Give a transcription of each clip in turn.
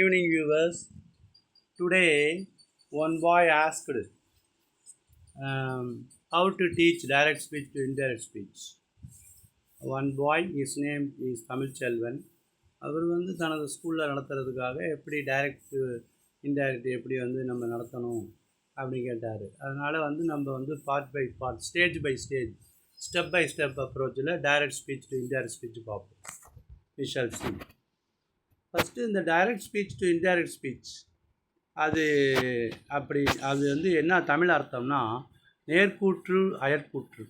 Evening viewers. Today, one boy asked how to teach direct speech to indirect speech. One boy, his name is Tamil Chelvan. அவர் தனது ஸ்கூலில் நடத்துறதுக்காக எப்படி direct indirect எப்படி நம்ம நடத்தணும் அப்படின்னு கேட்டார். அதனால் நம்ம part by part, stage by stage, step by step அப்ரோச்சில் direct speech to indirect speech பார்ப்போம். We shall see. ஃபஸ்ட்டு இந்த direct speech to indirect speech அது என்ன தமிழ் அர்த்தம்னா நேர்கூற்று அயற்கூற்று.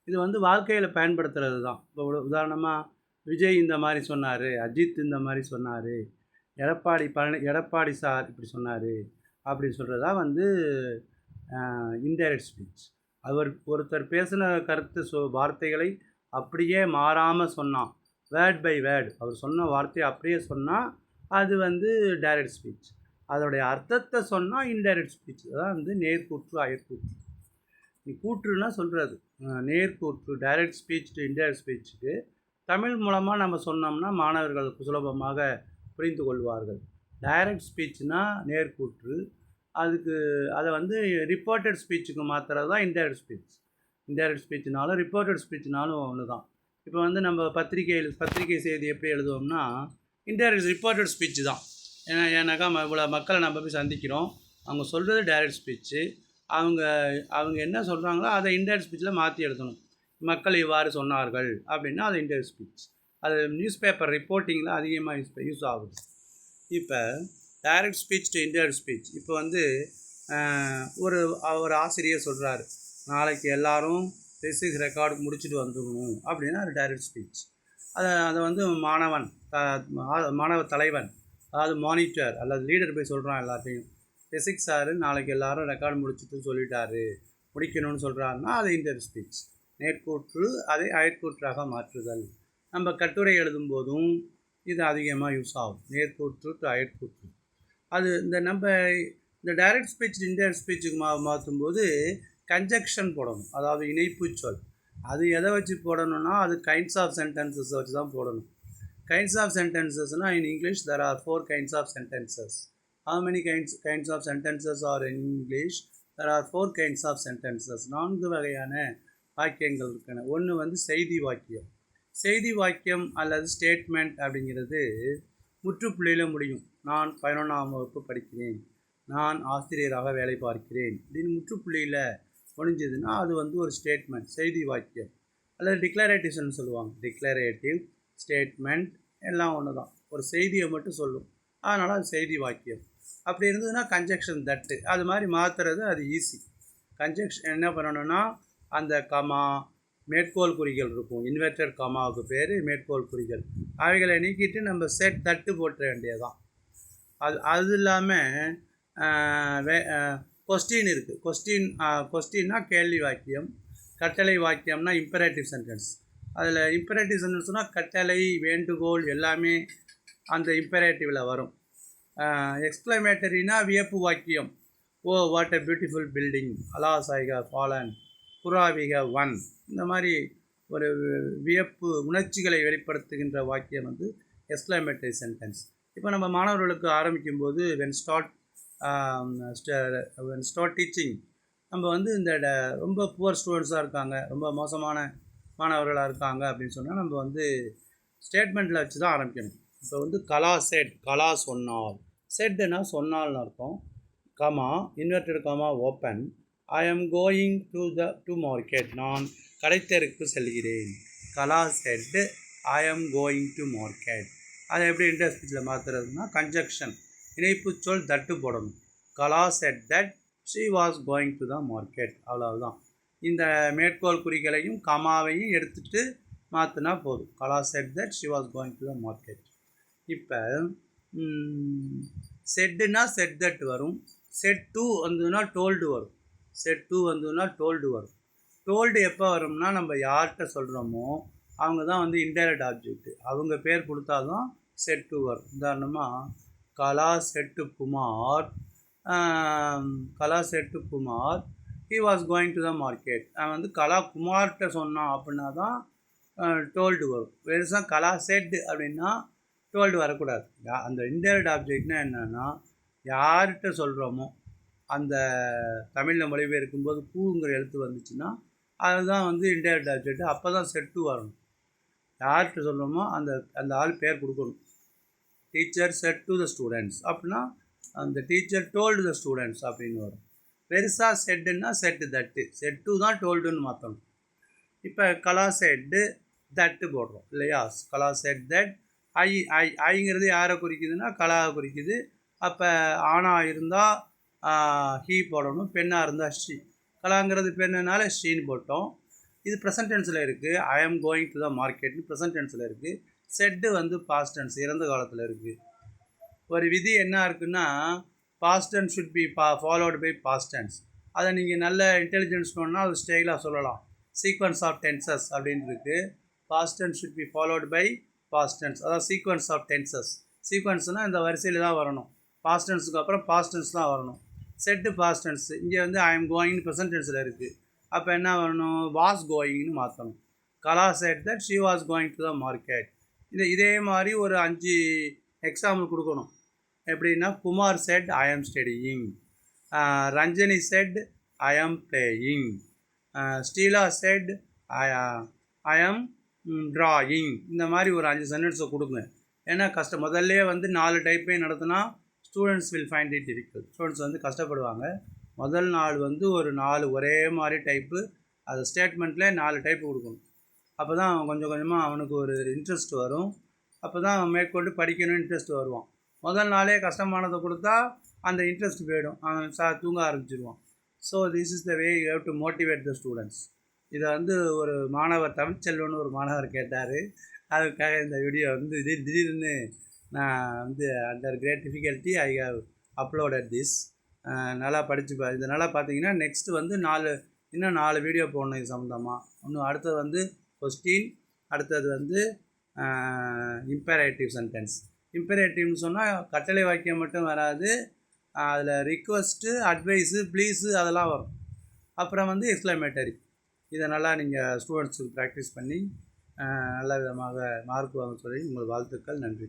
இது வாழ்க்கையில் பயன்படுத்துகிறது தான். இப்போ உதாரணமாக விஜய் இந்த மாதிரி சொன்னார், அஜித் இந்த மாதிரி சொன்னார், எடப்பாடி சார் இப்படி சொன்னார் அப்படின்னு சொல்கிறதா இன்டைரக்ட் ஸ்பீச். ஒருத்தர் பேசின கருத்து வார்த்தைகளை அப்படியே மாறாமல் சொன்னான், வேர்ட் பை வேர்டு அவர் சொன்ன வார்த்தையை அப்படியே சொன்னால் அது டைரக்ட் ஸ்பீச். அதோடைய அர்த்தத்தை சொன்னால் இன்டைரக்ட் ஸ்பீச். அதான் நேர்கூற்று அயற்கூற்று. நீ கூற்றுன்னா சொல்கிறது நேர்கூற்று, டைரக்ட் ஸ்பீச் டு இன்டைரக்ட் ஸ்பீச்சுக்கு தமிழ் மூலமாக நம்ம சொன்னோம்னா மாணவர்களுக்கு சுலபமாக புரிந்து கொள்வார்கள். டைரக்ட் ஸ்பீச்னா நேர்கூற்று, அதை ரிப்போர்ட்டட் ஸ்பீச்சுக்கு மாற்றுறது தான் இன்டைரக்ட் ஸ்பீச். இன்டைரக்ட் ஸ்பீச்னாலும் ரிப்போர்ட்டட் ஸ்பீச்னாலும் ஒன்று தான். இப்போ நம்ம பத்திரிகை செய்தி எப்படி எழுதுவோம்னா இன்டைரக்ட் ரிப்போர்ட்டட் ஸ்பீச் தான். ஏன்னாக்கா இவ்வளோ மக்களை நம்ம போய் சந்திக்கிறோம், அவங்க சொல்கிறது டைரக்ட் ஸ்பீச்சு. அவங்க என்ன சொல்கிறாங்களோ அதை இன்டைரக்ட் ஸ்பீச்சில் மாற்றி எழுதணும். மக்கள் இவ்வாறு சொன்னார்கள் அப்படின்னா அது இன்டைரக்ட் ஸ்பீச். அது நியூஸ் பேப்பர் ரிப்போர்ட்டிங்கில் அதிகமாக யூஸ் ஆகுது. இப்போ direct speech to indirect speech. இப்போ ஒரு ஆசிரியர் சொல்கிறாரு, நாளைக்கு எல்லோரும் ஃபிசிக்ஸ் ரெக்கார்டு முடிச்சுட்டு வந்துடணும் அப்படின்னா அது டைரக்ட் ஸ்பீச். அதை மாணவ தலைவன், அதாவது மானிட்டர் அல்லது லீடர் போய் சொல்கிறான் எல்லாத்தையும், ஃபிசிக்ஸ் சார் நாளைக்கு எல்லோரும் ரெக்கார்டு முடிச்சுட்டு சொல்லிட்டாரு, முடிக்கணும்னு சொல்கிறாருன்னா அது இன்டைரக்ட் ஸ்பீச். நேர்கூற்று அதை அயற்கூற்றாக மாற்றுதல். நம்ம கட்டுரை எழுதும்போதும் இது அதிகமாக யூஸ் ஆகும், நேர்கூற்று டு அயற்கூற்று. அது இந்த டைரக்ட் ஸ்பீச் இன்டைரக்ட் ஸ்பீச்சுக்கு மாற்றும்போது கன்ஜெக்ஷன் போடணும், அதாவது இணைப்பு சொல். அது எதை வச்சு போடணும்னா அது கைண்ட்ஸ் ஆஃப் சென்டென்சஸ் வச்சு தான் போடணும். கைண்ட்ஸ் ஆஃப் சென்டென்சஸ்னால் in English there are 4 kinds of sentences. How many kinds of sentences are in English? There are 4 kinds of sentences. 4 வகையான வாக்கியங்கள் இருக்கின்றன. ஒன்று செய்தி வாக்கியம். செய்தி வாக்கியம் அல்லது ஸ்டேட்மெண்ட் அப்படிங்கிறது முற்றுப்புள்ளியில் முடியும். நான் 11ஆம் வகுப்பு படிக்கிறேன், நான் ஆசிரியராக வேலை பார்க்கிறேன் அப்படின்னு முற்றுப்புள்ளியில் முடிஞ்சதுன்னா அது ஒரு ஸ்டேட்மெண்ட், செய்தி வாக்கியம். அல்லது டிக்ளரேட்டிவ்ஸ்ன்னு சொல்லுவாங்க. டிக்ளரேட்டிவ், ஸ்டேட்மெண்ட் எல்லாம் ஒன்று தான், ஒரு செய்தியை மட்டும் சொல்லும், அதனால் அது செய்தி வாக்கியம். அப்படி இருந்ததுன்னா கன்ஜெக்ஷன் தட்டு, அது மாதிரி மாற்றுறது அது ஈஸி. கன்ஜெக்ஷன் என்ன பண்ணணும்னா அந்த கமா, மேற்கோள் குறிகள் இருக்கும், இன்வெர்டட் கமாவுக்கு பேர் மேற்கோள் குறிகள், அவைகளை நீக்கிட்டு நம்ம செட் தட்டு போட்ட வேண்டியதான். அது இல்லாமல் கொஸ்டின் இருக்குது. கொஸ்டின்னா கேள்வி வாக்கியம், கட்டளை வாக்கியம்னா இம்பரேட்டிவ் சென்டென்ஸ். அதில் இம்பரேட்டிவ் சென்டென்ஸ்னால் கட்டளை, வேண்டுகோள் எல்லாமே அந்த இம்பரேட்டிவில் வரும். எக்ஸ்க்ளமேட்டரினா வியப்பு வாக்கியம், oh what a beautiful building, alas I have fallen, புறாவிக ஒன், இந்த மாதிரி ஒரு வியப்பு உணர்ச்சிகளை வெளிப்படுத்துகின்ற வாக்கியம் எக்ஸ்க்ளமேட்டரி சென்டென்ஸ். இப்போ நம்ம மாணவர்களுக்கு ஆரம்பிக்கும்போது when start teaching, நம்ம இந்த ரொம்ப புவர் ஸ்டூடெண்ட்ஸாக இருக்காங்க, ரொம்ப மோசமான மாணவர்களாக இருக்காங்க அப்படின்னு சொன்னால் நம்ம ஸ்டேட்மெண்ட்டில் வச்சு தான் ஆரம்பிக்கணும். இப்போ கலா செட், கலா சொன்னால், செட்டுன்னா சொன்னால்னு அர்த்தம், comma, inverted comma open, I am going to market, நான் கடைத்தெருக்கு செல்கிறேன். Kala said I am going to market. அதை எப்படி இன்டைரக்ட் ஸ்பீச்சில் மாற்றுறதுன்னா கன்ஜெக்ஷன், இணைப்பு சொல் தட்டு போடணும். Kala said that she was going to the market, அவ்வளவுதான். இந்த மேற்கோள் குறிகளையும் கமாவையும் எடுத்துகிட்டு மாற்றினா போதும். Kala said that she was going to the market. இப்போ செட்டுனா செட் தட் வரும், செட் டூ வந்ததுன்னா டோல்டு வரும், செட் டூ வந்ததுன்னா டோல்டு வரும். டோல்டு எப்போ வரும்னா நம்ம யார்கிட்ட சொல்கிறோமோ அவங்க தான் இன்டைரக்ட் ஆப்ஜெக்ட், அவங்க பேர் கொடுத்தாதான் செட் டூ வரும். உதாரணமாக Kala said Kumar, Kala said Kumar he was going to the market. அவன் கலா குமார்கிட்ட சொன்னான் அப்படின்னா தான் டோல்டு வரும். பெருசாக கலா செட் அப்படின்னா டோல்டு வரக்கூடாது. அந்த இன்டைரக்ட் ஆப்ஜெக்ட்னா என்னென்னா, யார்கிட்ட சொல்கிறோமோ அந்த தமிழில் மொழிபெயர்க்கும் போது பூங்கிற எழுத்து வந்துச்சுன்னா அதுதான் வந்து இன்டைரக்ட் ஆப்ஜெக்ட். அப்போ தான் செட் டு வரணும். யார்கிட்ட சொல்கிறோமோ அந்த அந்த ஆள் பேர் கொடுக்கணும். Teacher set to the students அப்படின்னா அந்த டீச்சர் டோல்டு த ஸ்டூடெண்ட்ஸ் அப்படின்னு வரும். பெருசாக செட்டுன்னா செட்டு தட்டு, செட்டு தான் டோல்டுன்னு மாற்றணும். இப்போ கலா செட்டு தட்டு போடுறோம் இல்லையா? கலா செட் தட். ஐங்கிறது யாரை குறிக்குதுன்னா கலாவை குறிக்குது. அப்போ ஆணாக இருந்தால் ஹீ போடணும், பெண்ணாக இருந்தால் ஷீ. கலாங்கிறது பெண்ணுனால ஷீன்னு போட்டோம். இது ப்ரெசன்ட் டென்ஸில் இருக்குது. I am going to the மார்க்கெட்னு ப்ரெசன்ட் டென்ஸில் இருக்குது. செட்டு வந்து பாஸ்ட் டென்ஸ், இறந்த காலத்தில் இருக்குது. ஒரு விதி என்ன இருக்குன்னா, past tense should be followed by past tense. அதை நீங்கள் நல்ல இன்டெலிஜென்ஸ் பண்ணால் அது ஸ்டைலாக சொல்லலாம். சீக்வன்ஸ் ஆஃப் டென்சஸ் அப்படின்னு இருக்குது. Past tense should be followed by past tense, அதாவது சீக்வன்ஸ் ஆஃப் டென்சஸ். சீக்வன்ஸ்னால் இந்த வரிசையில் தான் வரணும். பாஸ்ட் டென்ஸுக்கு அப்புறம் பாஸ்ட் டென்ஸ் தான் வரணும். Set past tense. இங்கே வந்து ஐ எம் கோயிங்னு ப்ரெசன்ட் டென்ஸில் இருக்குது. அப்போ என்ன வரணும்? வாஸ் கோயிங்னு மாற்றணும். Kala said that she was going to the market. இதே மாதிரி ஒரு 5 எக்ஸாம்பிள் கொடுக்கணும். எப்படின்னா, குமார் செட் ஐ ஆம் ஸ்டடியிங், ரஞ்சனி செட் ஐ ஆம் பிளேயிங், ஸ்டீலா செட் ஐ ஆம் ட்ராயிங். இந்த மாதிரி ஒரு 5 சென்டென்ஸை கொடுங்க. ஏன்னா முதல்ல வந்து 4 டைப்பையும் நடத்தினா students will find it difficult. Students வந்து கஷ்டப்படுவாங்க. முதல் நாள் வந்து ஒரு 4 ஒரே மாதிரி டைப்பு, அது ஸ்டேட்மெண்ட்டில் 4 டைப்பு கொடுக்கணும். அப்போ தான் கொஞ்சம் கொஞ்சமாக அவனுக்கு ஒரு இன்ட்ரெஸ்ட் வரும். அப்போ தான் மேற்கொண்டு படிக்கணும்னு இன்ட்ரெஸ்ட் வருவான். முதல் நாளே கஷ்டமானதை கொடுத்தா அந்த இன்ட்ரெஸ்ட் போயிடும், அவன் தூங்க ஆரம்பிச்சிடுவான். So this is the way you have to motivate the students. இதை வந்து ஒரு மாணவர் தமிழ்ச்செல்வன் ஒரு மாணவர் கேட்டார். அதுக்காக இந்த வீடியோ வந்து திடீர்னு நான் வந்து under great difficulty I have uploaded this. நல்லா படித்து இதனால் பார்த்தீங்கன்னா நெக்ஸ்ட்டு வந்து இன்னும் 4 வீடியோ போடணும் இது சம்மந்தமாக. இன்னும் அடுத்தது வந்து கொஸ்டின், அடுத்தது வந்து இம்பேரேட்டிவ் சென்டென்ஸ். இம்பேரேட்டிவ்னு சொன்னால் கட்டளை வாக்கியம் மட்டும் வராது, அதில் ரிக்வஸ்ட்டு, அட்வைஸு, ப்ளீஸு அதெல்லாம் வரும். அப்புறம் வந்து எக்ஸ்க்ளமேட்டரி. இதை நல்லா நீங்கள் ஸ்டூடெண்ட்ஸுக்கு ப்ராக்டிஸ் பண்ணி நல்ல விதமாக மார்க் வாங்க சொல்லி உங்கள் வாழ்த்துக்கள். நன்றி.